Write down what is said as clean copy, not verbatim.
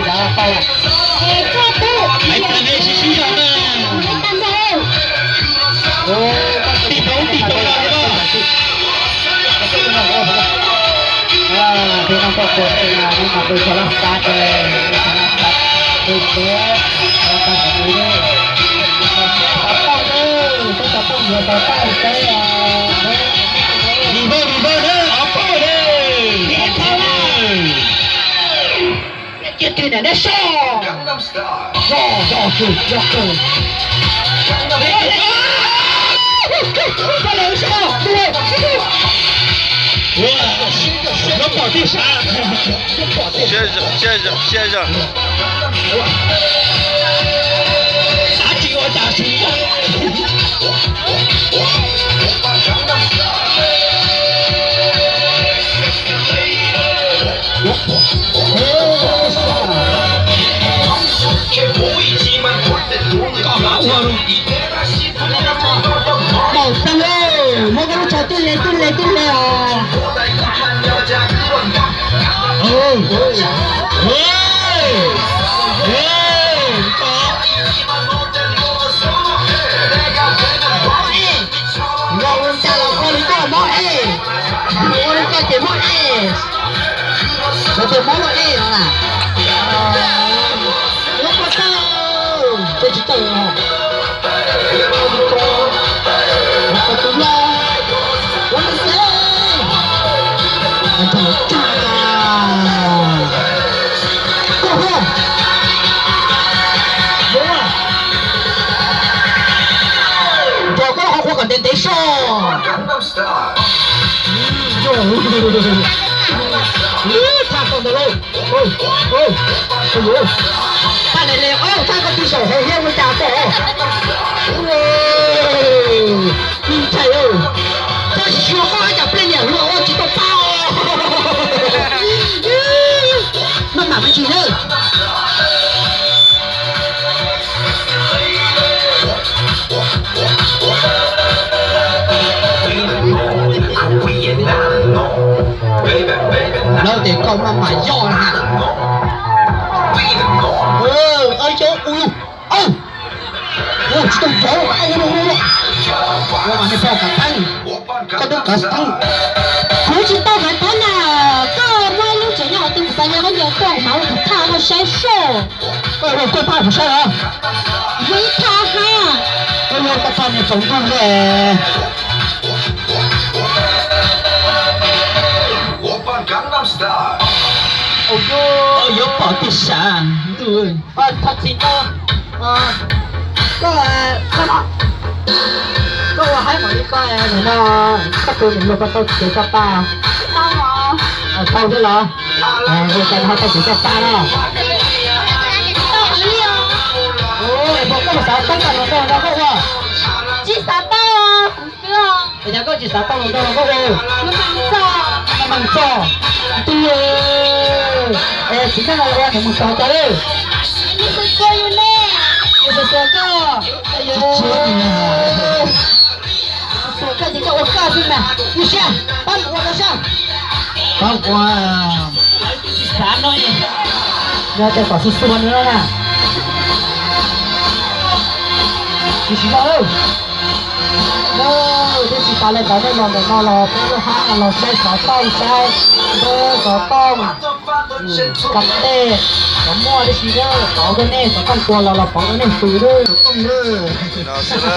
然后爆了。来干的是需要的。哦，地头了吧？啊，非常不错，那你把对手了，打的，对手，打的对的，打爆的，这打爆也打爆的呀！里边的，打爆的，别跑了！别对的，来上！要去！再来一下，哇，要保地啥？先生，打紧我打紧干嘛我？冇得嘞，冇咁做對咧哦。我家老婆你個冇我哋個節目我哋冇啦。我不知這是對哦。我不知我們誰？我們炸！過後，我個個點說？他講的咯，他來了哦，他個對手好像會打過哦，你猜哦，這是說話就變了，我知道爆哦，慢慢去了。老弟講乜咪喐啦？哎呦，我知道咗，我話你爆緊燈，嗰啲緊燈，好似爆緊燈啊！個歪路怎樣對不對？我有動毛不怕我誰說？喂，快怕不晒啊！沒怕哈！哎呦，我怕你走路嘞。哦哟，跑地上，對，他知道，個喺我呢個人咯，不過你個都幾多包？當我偷咗啦，我跟他都幾多包咯。哦，我今日手燈咁多嗰個喎，至少包啊，唔少啊。你睇嗰至少包咁多嗰個，我慢做，對啊，時間嚟話你冇手仔咧。你是做有呢？我是说哥，哎呦，说哥，你看我告诉你们，你下，帮我的上，帮我啊，啥东西？你要再搞出4万了啦，你洗澡喽。no，你是打嚟搞得落嚟落落，俾個蝦落西炒刀西，個刀，咁啲，咁我啲事咧，搞嘅呢，就當過落落，搞嘅呢，對咯，就中啦。老師啦。